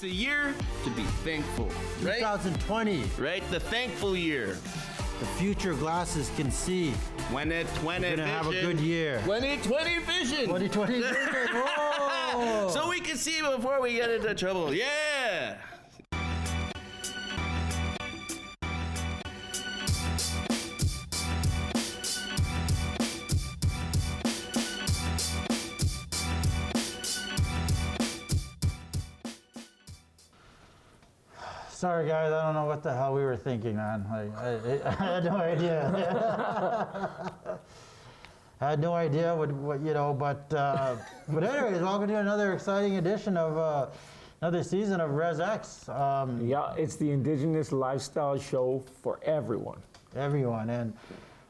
a year to be thankful, right? 2020. Right, the thankful year. The future glasses can see. 2020 We're vision. gonna have a good year. 2020 vision. 2020 vision. Whoa! So we can see before we get into trouble. Yeah. Sorry, guys. I don't know what the hell we were thinking, man. Like, I had no idea. I had no idea what you know. But anyways, welcome to another exciting edition of another season of RezX. Yeah, it's the Indigenous lifestyle show for everyone. Everyone, and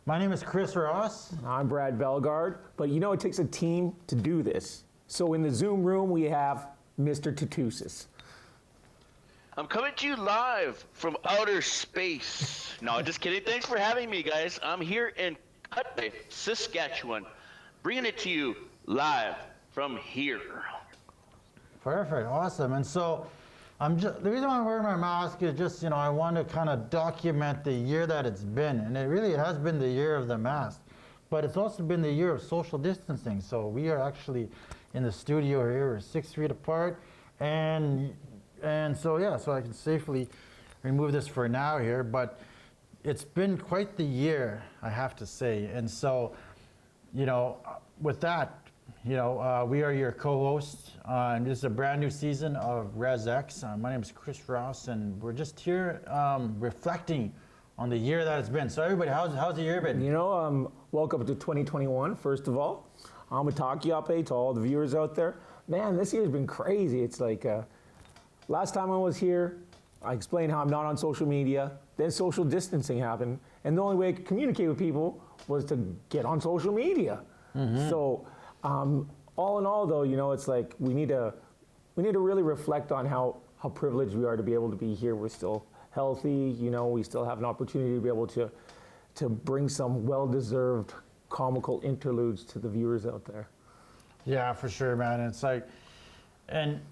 my name is Chris Ross. I'm Brad Bellergarde, but you know it takes a team to do this. So in the Zoom room we have Mr. Tootoosis. I'm coming to you live from outer space. No, just kidding. Thanks for having me, guys. I'm here in Cutley, Saskatchewan, bringing it to you live from here. Perfect, awesome. And so, the reason why I'm wearing my mask is just, I want to kind of document the year that it's been, and it has been the year of the mask, but it's also been the year of social distancing. So we are actually in the studio here, we're 6 feet apart, and so I can safely remove this for now here, but it's been quite the year, I have to say. And so, with that, we are your co-hosts, and this is a brand new season of RezX. My name is Chris Ross, and we're just here reflecting on the year that it's been. So everybody, how's the year been? Welcome to 2021, first of all. I'm Atakiape to all the viewers out there. Man, this year's been crazy. It's like... last time I was here, I explained how I'm not on social media. Then social distancing happened, and the only way I could communicate with people was to get on social media. Mm-hmm. So, all in all, though, it's like we need to really reflect on how privileged we are to be able to be here. We're still healthy. We still have an opportunity to be able to bring some well-deserved comical interludes to the viewers out there. Yeah, for sure, man. It's like, and.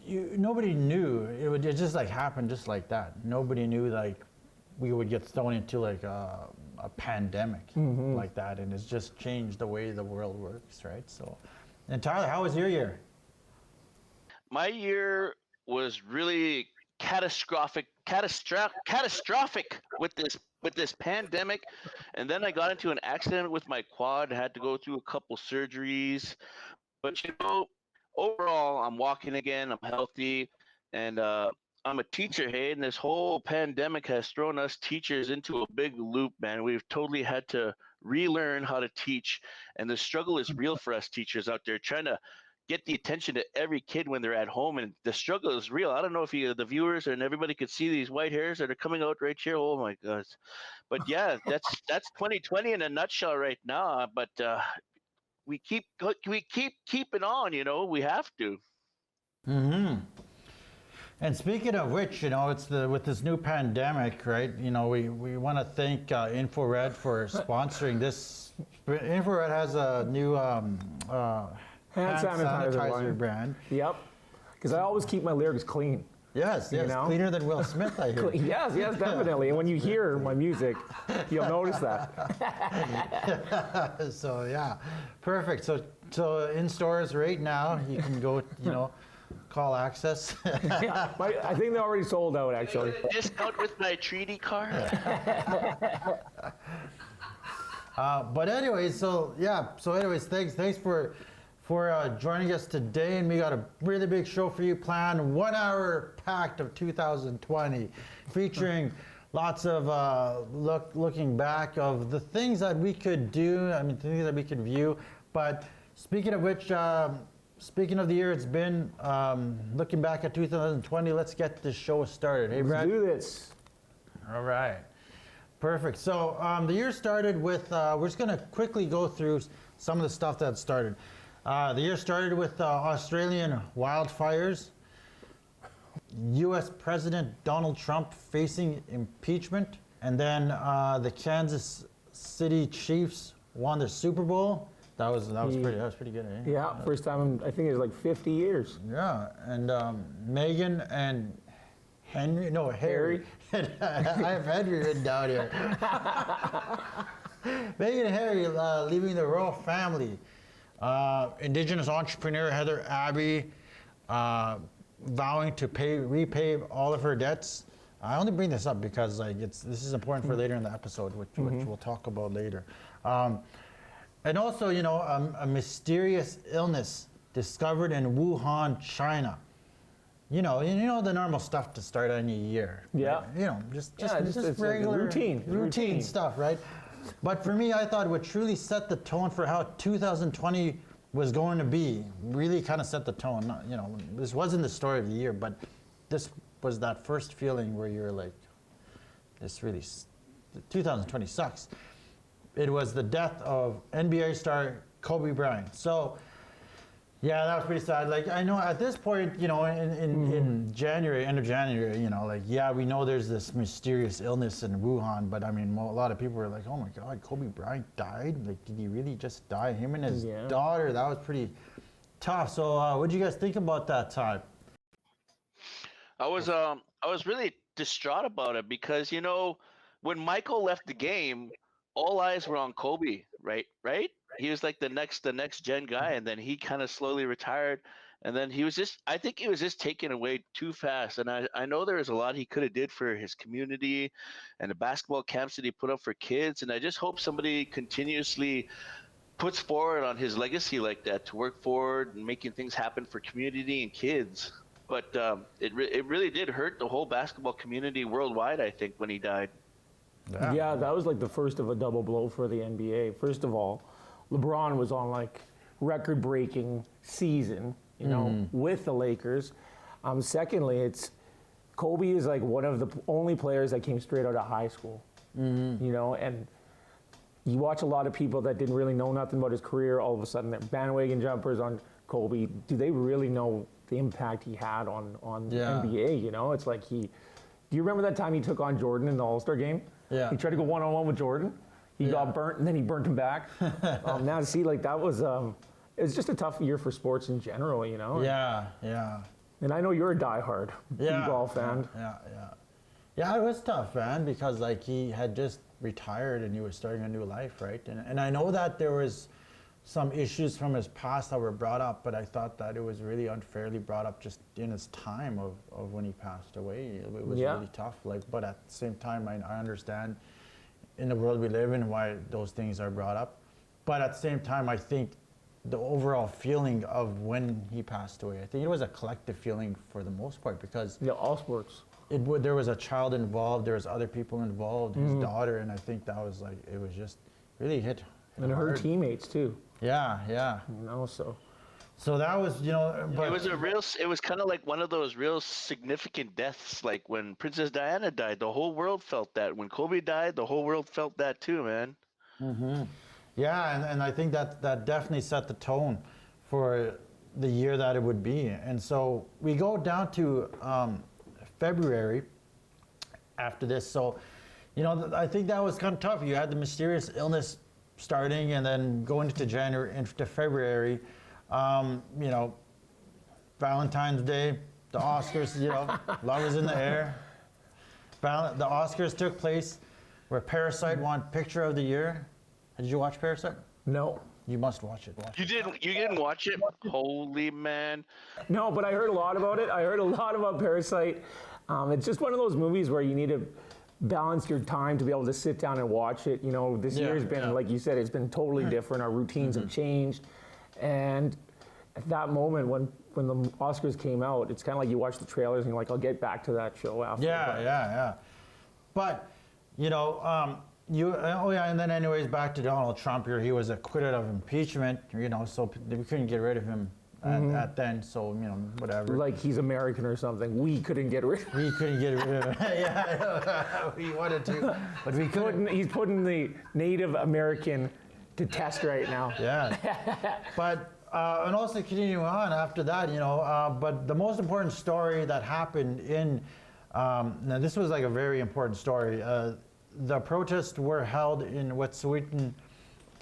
Nobody knew it just like happened just like that. Nobody knew like we would get thrown into like a pandemic like that, and it's just changed the way the world works, right? So, and Tyler, how was your year? My year was really catastrophic with this pandemic, and then I got into an accident with my quad. Had to go through a couple surgeries, but overall, I'm walking again, I'm healthy, and I'm a teacher, hey, and this whole pandemic has thrown us teachers into a big loop, man. We've totally had to relearn how to teach, and the struggle is real for us teachers out there trying to get the attention to every kid when they're at home, and the struggle is real. I don't know if the viewers and everybody could see these white hairs that are coming out right here. Oh, my God. But, yeah, that's 2020 in a nutshell right now, but we keep keeping on, we have to. Mm-hmm. And speaking of which, it's with this new pandemic, right? We want to thank InfoRed for sponsoring this. InfoRed has a new hand sanitizer brand. Yep. Because I always keep my lyrics clean. Yes, cleaner than Will Smith, I hear. Yes, definitely. And when you hear my music, you'll notice that. So yeah, perfect. So in stores right now, you can go, call access. Yeah, I think they already sold out, actually. Discount with my treaty card. But anyways, thanks for joining us today, and we got a really big show for you planned. 1 hour packed of 2020, featuring lots of looking back of the things that we could do. Things that we could view. But speaking of which, speaking of the year it's been, looking back at 2020, let's get this show started. Hey, Brad? Let's do this. All right. Perfect. So the year started with, we're just going to quickly go through some of the stuff that started. The year started with Australian wildfires, U.S. President Donald Trump facing impeachment, and then the Kansas City Chiefs won the Super Bowl, That was pretty good. Eh? Yeah, first time in, I think it was like 50 years. Yeah, and Megan and Henry. No, Harry. I have Henry written down here. Megan and Harry leaving the royal family. Indigenous entrepreneur Heather Abbey vowing to repay all of her debts. I only bring this up because this is important for later in the episode, which we'll talk about later. And also, a mysterious illness discovered in Wuhan, China. You know the normal stuff to start any year. Yeah. Right? Just it's regular like routine stuff, right? But for me, I thought what truly set the tone for how 2020 was going to be, really kind of set the tone. This wasn't the story of the year, but this was that first feeling where you're like, 2020 sucks. It was the death of NBA star Kobe Bryant. So, yeah, that was pretty sad. Like, I know at this point, in January, end of January, we know there's this mysterious illness in Wuhan, but I mean, a lot of people were like, oh my God, Kobe Bryant died? Like, did he really just die? Him and his daughter, that was pretty tough. So, what did you guys think about that time? I was really distraught about it because, when Michael left the game, all eyes were on Kobe, right? He was like the next gen guy, and then he kind of slowly retired, and then I think he was just taken away too fast. And I know there was a lot he could have did for his community and the basketball camps that he put up for kids, and I just hope somebody continuously puts forward on his legacy like that to work forward and making things happen for community and kids. But it really did hurt the whole basketball community worldwide, I think, when he died. Yeah, that was like the first of a double blow for the NBA. First of all, LeBron was on like record-breaking season, with the Lakers. Secondly, Kobe is like one of the only players that came straight out of high school, and you watch a lot of people that didn't really know nothing about his career. All of a sudden, they're bandwagon jumpers on Kobe. Do they really know the impact he had on the NBA? It's like do you remember that time he took on Jordan in the All-Star game? Yeah. He tried to go one-on-one with Jordan. He got burnt, and then he burnt him back. Now to see, that was, it's just a tough year for sports in general, Yeah. And I know you're a diehard b-ball fan. Yeah, it was tough, man, because he had just retired and he was starting a new life, right? And I know that there was some issues from his past that were brought up, but I thought that it was really unfairly brought up just in his time of when he passed away. It was really tough. But at the same time, I understand in the world we live in why those things are brought up. But at the same time, I think the overall feeling of when he passed away, I think it was a collective feeling for the most part because all sports. There was a child involved, there was other people involved, his daughter, and I think that was it was just really hit and hard. Her teammates too. Yeah. So that was, but it was kind of like one of those real significant deaths. Like when Princess Diana died, the whole world felt that. When Kobe died, the whole world felt that too, man. Mm-hmm. Yeah, and I think that definitely set the tone for the year that it would be. And so we go down to February after this. So, I think that was kind of tough. You had the mysterious illness starting and then going into January, into February. Valentine's Day, the Oscars, love is in the air. The Oscars took place where Parasite won Picture of the Year. Did you watch Parasite? No. You must watch it. You didn't watch it? Holy man. No, but I heard a lot about it. I heard a lot about Parasite. It's just one of those movies where you need to balance your time to be able to sit down and watch it. This year's been, like you said, it's been totally different. Our routines have changed. And at that moment when the Oscars came out, it's kind of like you watch the trailers and you're like, I'll get back to that show after. Yeah. But, and then anyways, back to Donald Trump here. He was acquitted of impeachment, so we couldn't get rid of him at then, so, whatever. Like he's American or something. We couldn't get rid of him. We couldn't get rid of him. Yeah, we wanted to, but we couldn't. He's putting the Native American to test right now. Yeah. But, and also continuing on after that, but the most important story that happened now this was like a very important story. The protests were held in Wet'suwet'en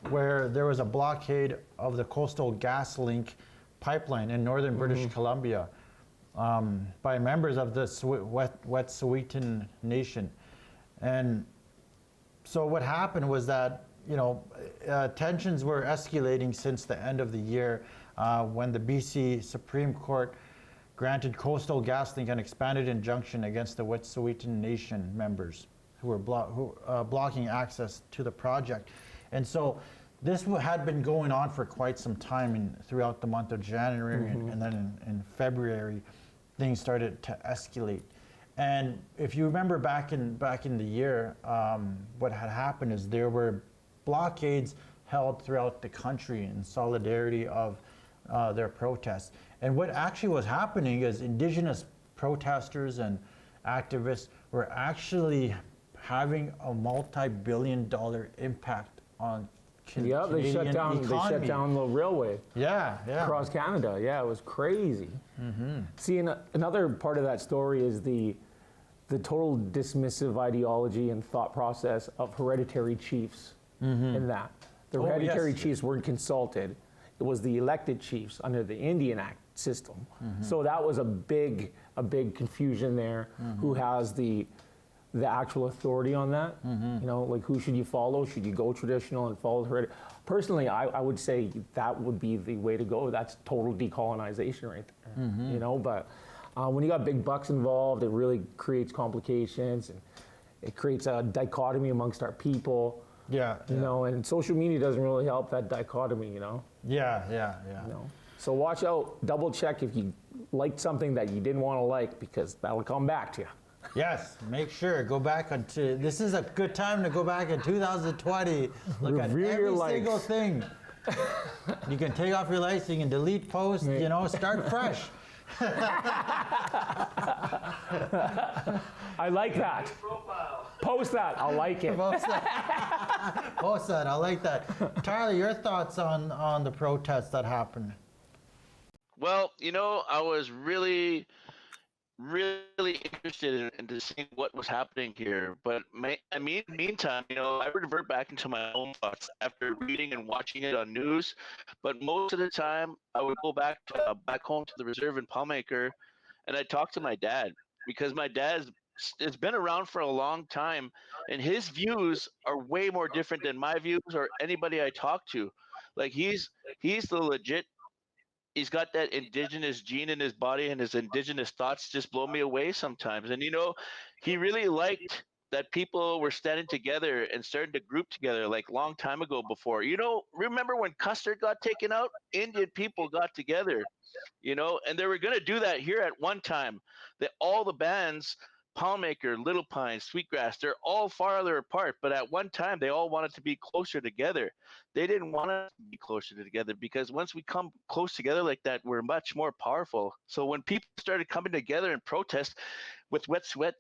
where there was a blockade of the Coastal GasLink pipeline in northern British Columbia by members of the Wet'suwet'en Nation. And so what happened was that, tensions were escalating since the end of the year when the BC Supreme Court granted Coastal GasLink an expanded injunction against the Wet'suwet'en Nation members who were blocking access to the project. And so this had been going on for quite some time throughout the month of January, and then in February, things started to escalate. And if you remember back in the year, what had happened is there were blockades held throughout the country in solidarity of their protests. And what actually was happening is Indigenous protesters and activists were actually having a multi-billion-dollar impact on Canadian they shut down. economy. They shut down the railway. Yeah. Across Canada. Yeah, it was crazy. See, another part of that story is the total dismissive ideology and thought process of hereditary chiefs in that. The hereditary chiefs weren't consulted. It was the elected chiefs under the Indian Act system. So that was a big confusion there. Who has the actual authority on that? Like who should you follow? Should you go traditional and follow hereditary? Personally, I would say that would be the way to go. That's total decolonization right there. But when you got big bucks involved, it really creates complications and it creates a dichotomy amongst our people. And social media doesn't really help that dichotomy. So watch out, double check if you liked something that you didn't want to like, because that'll come back to you. Yes, make sure, go back this is a good time to go back in 2020, look at every single thing. You can take off your likes, you can delete posts, start fresh. I like that. Post that, I'll like it. Post that, I like that. Tyler, your thoughts on the protests that happened? Well, I was really interested in seeing what was happening here. But meantime, I revert back into my own thoughts after reading and watching it on news. But most of the time, I would go back home to the reserve in Palmaker, and I talk to my dad, because my dad has been around for a long time, and his views are way more different than my views or anybody I talk to. Like he's the legit. He's got that indigenous gene in his body, and his indigenous thoughts just blow me away sometimes. And, he really liked that people were standing together and starting to group together like long time ago before. Remember when Custer got taken out? Indian people got together, and they were going to do that here at one time. That all the bands, Palmaker, Little Pine, Sweetgrass, they're all farther apart, but at one time they all wanted to be closer together. They didn't want us to be closer together, because once we come close together like that, we're much more powerful. So when people started coming together and protest with Wet'suwet'en,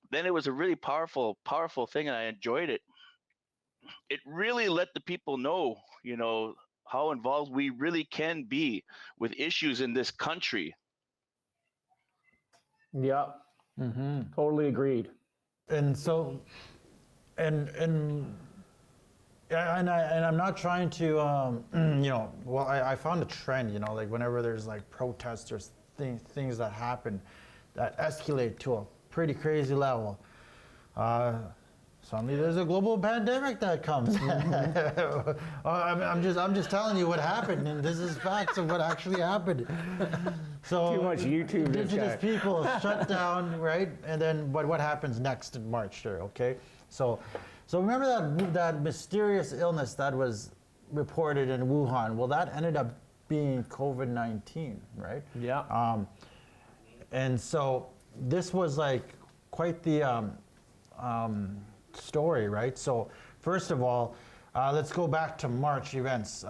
then it was a really powerful thing, and I enjoyed it. It really let the people know, how involved we really can be with issues in this country. Yeah. Totally agreed. And so, and I'm not trying to, I found a trend, like whenever there's like protests or things that happen that escalate to a pretty crazy level, suddenly there's a global pandemic that comes. I'm just telling you what happened, and this is facts of what actually happened. So too much YouTube. Indigenous people shut down, right? And then what happens next in March there? Okay, so remember that mysterious illness that was reported in Wuhan? Well, that ended up being COVID-19, right? Yeah. And so this was like quite the story, right? So first of all, let's go back to March events.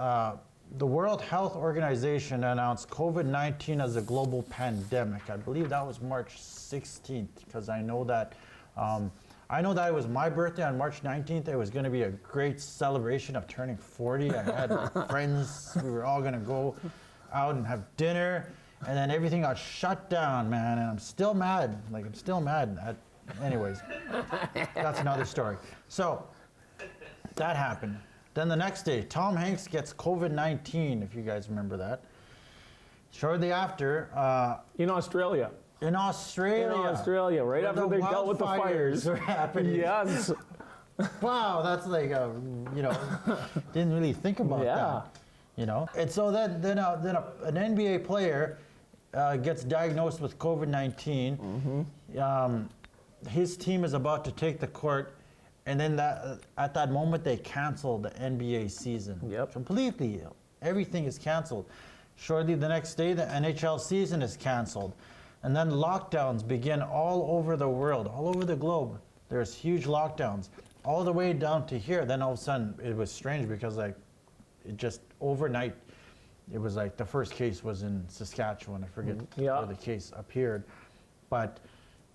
The World Health Organization announced COVID-19 as a global pandemic. I believe that was March 16th, because I know that it was my birthday on March 19th. It was going to be a great celebration of turning 40. I had friends. We were all going to go out and have dinner, and then everything got shut down, man. And I'm still mad. Anyways, that's another story. So that happened. Then the next day, Tom Hanks gets COVID-19, if you guys remember that. Shortly after, In Australia. in Australia. Right where after the they dealt with the fires. were happening. Yes. Wow, that's like a, didn't really think about that. And so then an NBA player gets diagnosed with COVID-19. His team is about to take the court, and then at that moment they canceled the NBA season. Yep. Completely. Everything is canceled. Shortly the next day, the NHL season is canceled. And then lockdowns begin all over the world, all over the globe. There's huge lockdowns, all the way down to here. Then all of a sudden, it was strange because it just overnight, it was like the first case was in Saskatchewan. I forget where the case appeared. But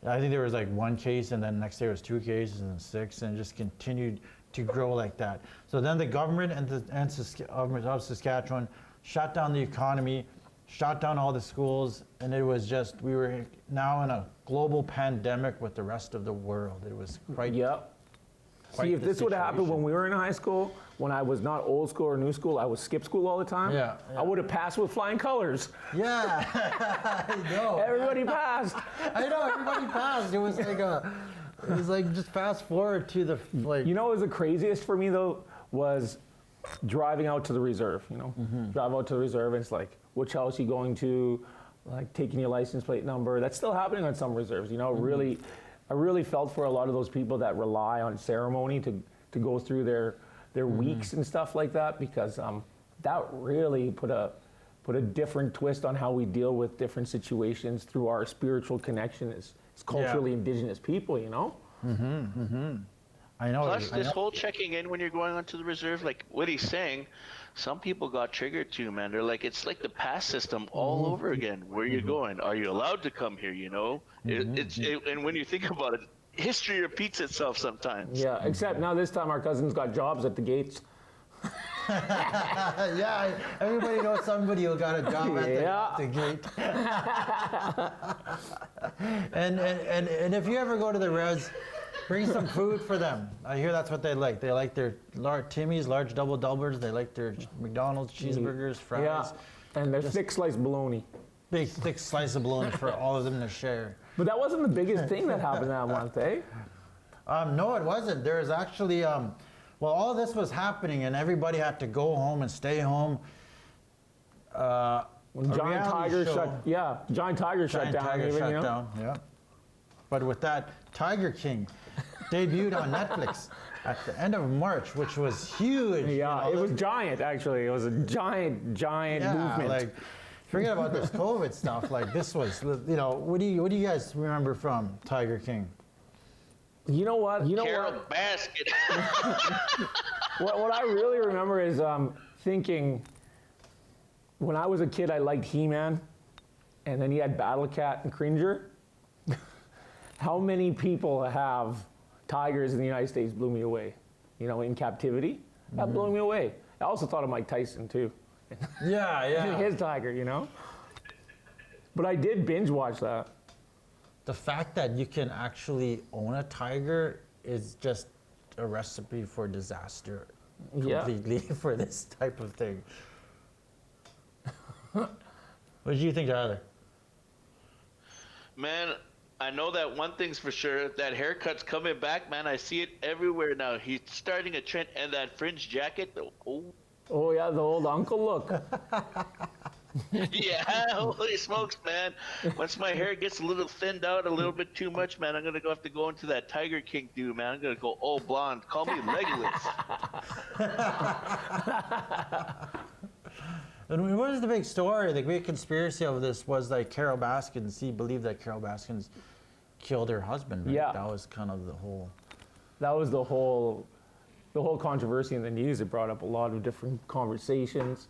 I think there was like one case, and then next day was 2 cases, and then 6, and it just continued to grow like that. So then the government of Saskatchewan shut down the economy, shut down all the schools, and it was just, we were now in a global pandemic with the rest of the world. It was quite. See, if this would have happened when we were in high school, when I was not old school or new school, I was skip school all the time. I would have passed with flying colors. Yeah, I know. Everybody passed. I know, everybody passed. It was like just fast forward to the like. You know what was the craziest for me though was driving out to the reserve. Drive out to the reserve, and it's like, which house you going to? Like taking your license plate number. That's still happening on some reserves. Really. I really felt for a lot of those people that rely on ceremony to go through their weeks and stuff like that, because that really put a different twist on how we deal with different situations through our spiritual connection as culturally indigenous people, I know. Plus, this whole checking in when you're going onto the reserve, like what he's saying, some people got triggered too, man. They're like, it's like the pass system all over again. Where you going? Are you allowed to come here? And when you think about it, history repeats itself sometimes. Yeah, except now this time our cousins got jobs at the gates. Yeah, everybody knows somebody who got a job at the gate. and if you ever go to the res, bring some food for them. I hear that's what they like. They like their Timmy's, large double doublers. They like their McDonald's cheeseburgers, fries. Yeah, and their thick sliced bologna. Big, thick slice of bologna for all of them to share. But that wasn't the biggest thing that happened that month, eh? No, it wasn't. There was actually, all this was happening, and everybody had to go home and stay home. When Giant Tiger shut down. Yeah. But with that, Tiger King debuted on Netflix at the end of March, which was huge. Yeah, it was giant, actually. It was a giant movement. Like, forget about this COVID stuff. Like, this was, what do you guys remember from Tiger King? You know what? Carol Baskin. What I really remember is thinking, when I was a kid, I liked He-Man, and then you had Battle Cat and Cringer. How many people have tigers in the United States blew me away, in captivity? That blew me away. I also thought of Mike Tyson, too. Yeah. His tiger, But I did binge watch that. The fact that you can actually own a tiger is just a recipe for disaster completely for this type of thing. What did you think, Tyler? Man, I know that one thing's for sure. That haircut's coming back, man. I see it everywhere now. He's starting a trend, and that fringe jacket. Oh yeah, the old uncle look. Yeah, holy smokes, man. Once my hair gets a little thinned out a little bit too much, man, I'm going to have to go into that Tiger King dude, man. I'm going to go all blonde. Call me Legolas. And what is the big story? The great conspiracy of this was like Carol Baskins. He believed that Carol Baskins killed her husband. Right? Yeah. That was kind of the whole. That was the whole controversy in the news. It brought up a lot of different conversations.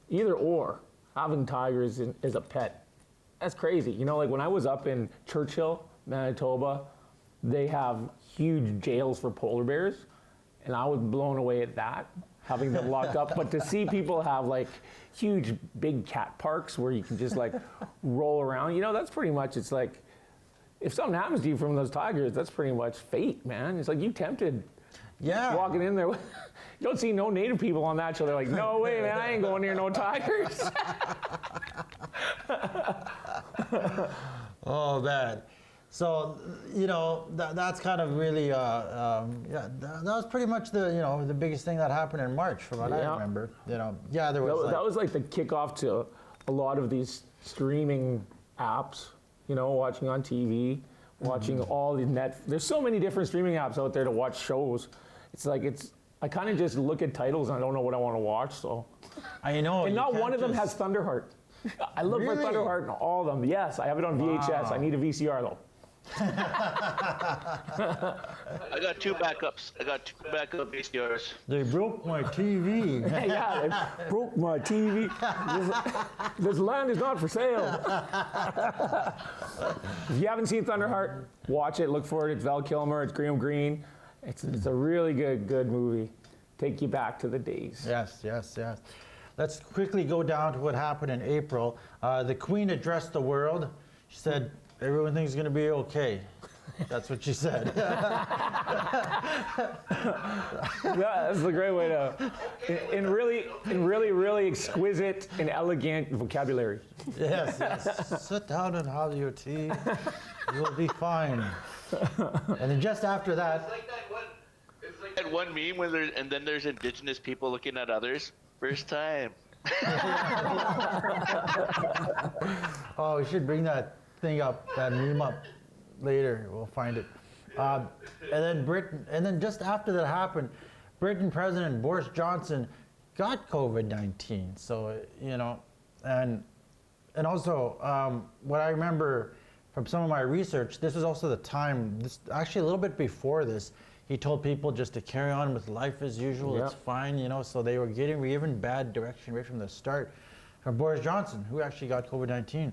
Either or, having tigers as a pet, that's crazy. Like when I was up in Churchill, Manitoba, they have huge jails for polar bears, and I was blown away at that, having them locked up. But to see people have like huge big cat parks where you can just like roll around, that's pretty much, it's like, if something happens to you from those tigers, that's pretty much fate, man. It's like you tempted walking in there. You don't see no native people on that show. They're like, no way, man, I ain't going near no tigers. Oh, man. So, that's kind of really, that was pretty much the biggest thing that happened in March from what I remember. There was that was like the kickoff to a lot of these streaming apps, watching on TV, watching all the there's so many different streaming apps out there to watch shows. I kind of just look at titles and I don't know what I want to watch, so. I know. And not one of them has Thunderheart. I look for Thunderheart in all of them. Yes, I have it on VHS. Wow. I need a VCR though. I got two backups. I got two backup VCRs. They broke my TV. Yeah, they broke my TV. This land is not for sale. If you haven't seen Thunderheart, watch it. Look for it. It's Val Kilmer. It's Graham Greene. It's a really good movie. Take you back to the days. Yes. Let's quickly go down to what happened in April. The Queen addressed the world. She said, everything's going to be okay. That's what she said. Yeah, that's a great way to, in really exquisite and elegant vocabulary. Yes. Sit down and have your tea. You'll be fine. And then just after that, It's like that one meme where there's indigenous people looking at others. First time. we should bring that meme up later. We'll find it. And then just after that happened, Britain President Boris Johnson got COVID-19. So, and also what I remember from some of my research, this was also the time, actually a little bit before this, he told people just to carry on with life as usual. Yep. It's fine, so they were given bad direction right from the start from Boris Johnson, who actually got COVID-19.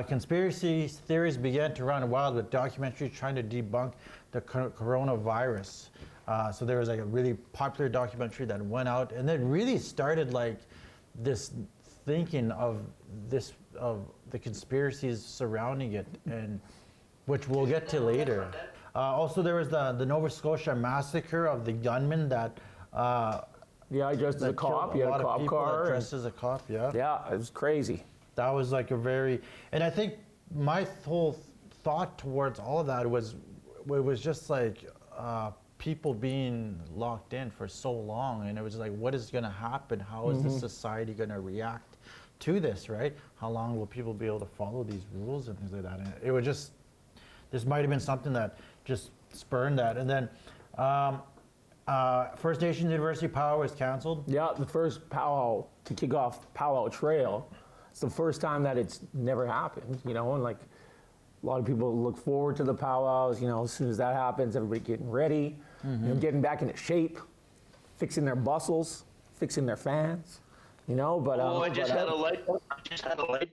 Conspiracy theories began to run wild with documentaries trying to debunk the coronavirus. So there was a really popular documentary that went out, and it really started this thinking of the conspiracies surrounding it, and which we'll get to later. Also, there was the Nova Scotia massacre of the gunman that. I dressed as a cop. You had a cop car. Dressed as a cop. Yeah. Yeah, it was crazy. That was and I think my whole thought towards all of that was just people being locked in for so long, and it was like, what is going to happen? How is this society going to react to this, right? How long will people be able to follow these rules and things like that? And it was just, this might have been something that just spurned that. And then First Nations University powwow was canceled. Yeah, the first powwow to kick off Powwow Trail. It's the first time that it's never happened, and a lot of people look forward to the powwows. As soon as that happens, everybody getting ready, getting back into shape, fixing their bustles, fixing their fans, But I just had a light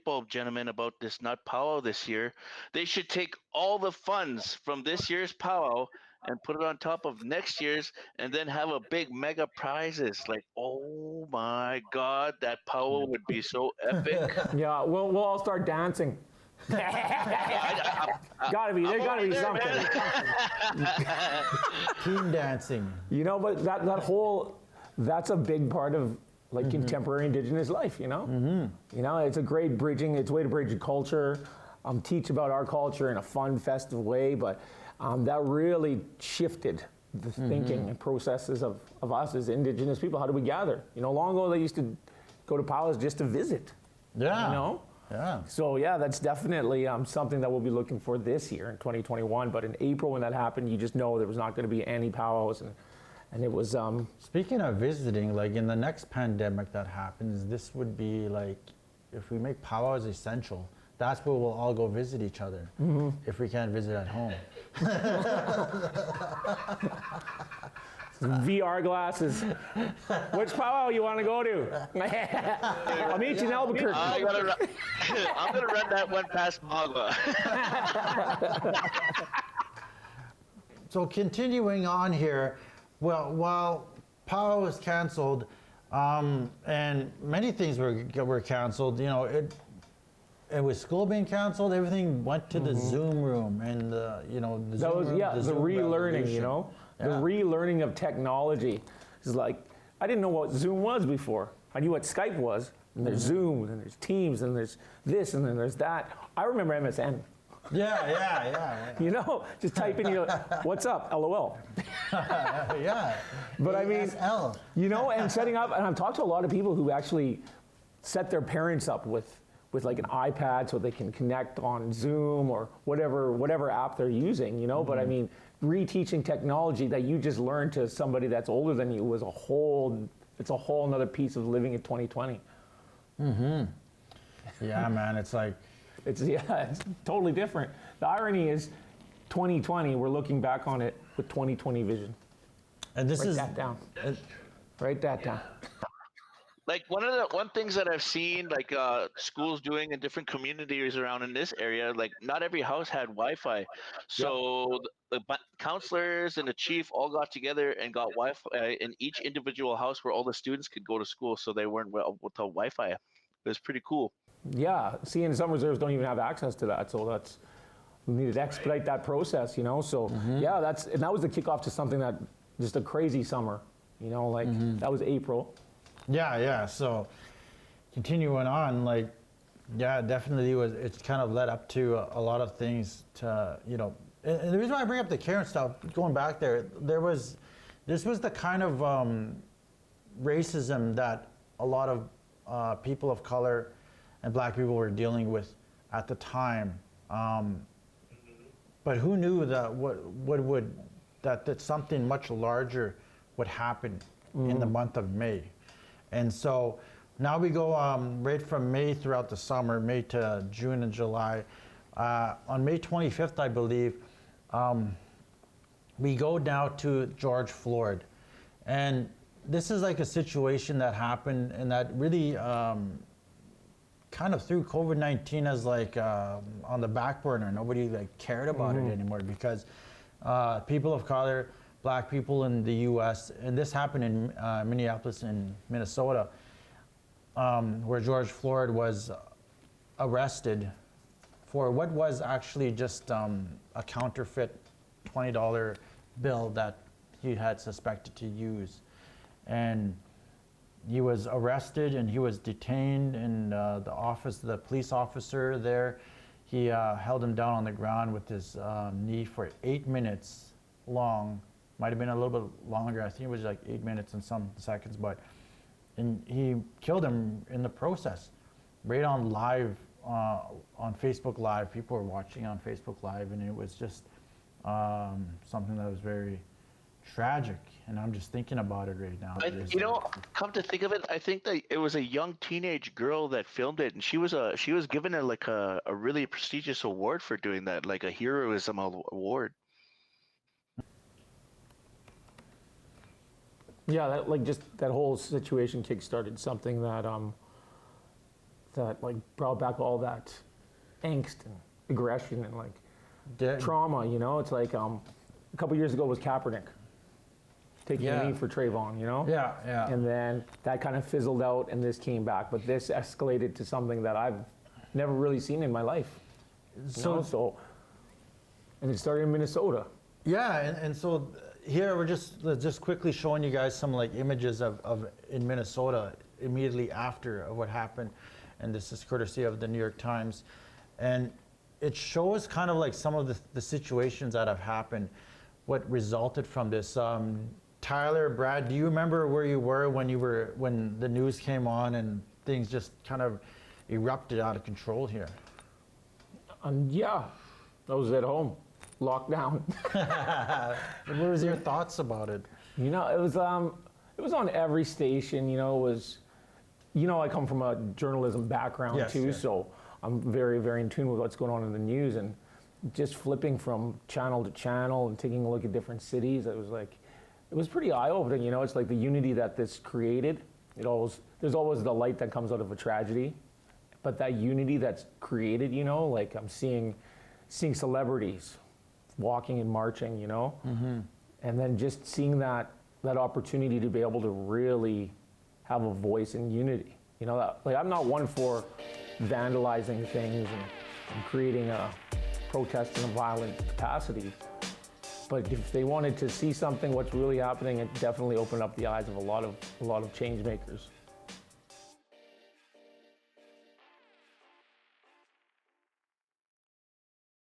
bulb, gentlemen, about this nut powwow this year. They should take all the funds from this year's powwow and put it on top of next year's, and then have a big mega prizes. Oh my God, that powwow would be so epic. Yeah, we'll all start dancing. Gotta be something. Team dancing. But that's a big part of contemporary Indigenous life, It's a great bridging, it's a way to bridge culture, teach about our culture in a fun, festive way, but that really shifted the thinking and processes of us as Indigenous people. How do we gather? Long ago they used to go to powwows just to visit. Yeah. Yeah. So yeah, that's definitely something that we'll be looking for this year in 2021. But in April when that happened, you just know there was not going to be any powwows, and it was. Speaking of visiting, in the next pandemic that happens, this would be if we make powwows essential. That's where we'll all go visit each other if we can't visit at home. VR glasses. Which powwow you want to go to? I'll meet you in Albuquerque. I'm gonna run that one past Magua. So continuing on here, while powwow was canceled, and many things were canceled, and with school being canceled, everything went to the Zoom room, and the Zoom room, the relearning, the relearning of technology. It's I didn't know what Zoom was before. I knew what Skype was, and there's Zoom, and there's Teams, and there's this, and then there's that. I remember MSN. Yeah. You know, just type in your, what's up, LOL. Yeah. But I mean, ASL. you know, and setting up, and I've talked to a lot of people who actually set their parents up with like an iPad so they can connect on Zoom or whatever app they're using, you know. But I mean, reteaching technology that you just learned to somebody that's older than you was it's a whole another piece of living in 2020. Yeah, man, it's like, It's totally different. The irony is 2020, we're looking back on it with 2020 vision. and this Write is, that down. Write that down. Like one things that I've seen like schools doing in different communities around in this area, like not every house had Wi-Fi, so the counselors and the chief all got together and got Wi-Fi in each individual house where all the students could go to school, so they weren't with the Wi-Fi. It was pretty cool. Yeah, see, and some reserves don't even have access to that, so we needed to expedite that process, you know. So yeah, and that was the kickoff to something that just a crazy summer, you know, like that was April. yeah. So continuing on, like, yeah, definitely it's kind of led up to a lot of things to, you know, and the reason why I bring up the Karen stuff, going back there, this was the kind of racism that a lot of people of color and black people were dealing with at the time. But who knew that that something much larger would happen in the month of May? And so now we go right from May throughout the summer, May to June and July. On May 25th, I believe, we go now to George Floyd. And this is like a situation that happened and that really kind of threw COVID-19 as like on the back burner. Nobody like cared about it anymore because people of color, black people in the U.S., and this happened in Minneapolis and Minnesota, where George Floyd was arrested for what was actually just a counterfeit $20 bill that he had suspected to use. And he was arrested and he was detained in the police officer there, he held him down on the ground with his knee for 8 minutes long. Might have been a little bit longer. I think it was like 8 minutes and some seconds, and he killed him in the process, right on live, on Facebook Live. People were watching on Facebook Live, and it was just something that was very tragic. And I'm just thinking about it right now. You know, come to think of it, I think that it was a young teenage girl that filmed it, and she was given a really prestigious award for doing that, like a heroism award. Yeah, that whole situation kick-started something that like brought back all that angst and aggression and like trauma, you know? It's like a couple years ago was Kaepernick taking a knee for Trayvon, you know? Yeah. And then that kind of fizzled out and this came back, but this escalated to something that I've never really seen in my life. So and it started in Minnesota. Yeah, and so here we're just quickly showing you guys some like images of in Minnesota immediately after of what happened, and this is courtesy of the New York Times, and it shows kind of like some of the situations that have happened, what resulted from this. Tyler, Brad, do you remember where you were when the news came on and things just kind of erupted out of control here? Yeah, I was at home. Lockdown. What was your thoughts about it? You know, it was on every station. You know, it was, you know, I come from a journalism background too, so I'm very, very in tune with what's going on in the news, and just flipping from channel to channel and taking a look at different cities. It was pretty eye-opening. You know, it's like the unity that this created. There's always the light that comes out of a tragedy, but that unity that's created. You know, like I'm seeing celebrities walking and marching, you know, and then just seeing that opportunity to be able to really have a voice in unity. You know, that, like I'm not one for vandalizing things and creating a protest in a violent capacity, But if they wanted to see something, what's really happening, it definitely opened up the eyes of a lot of change makers.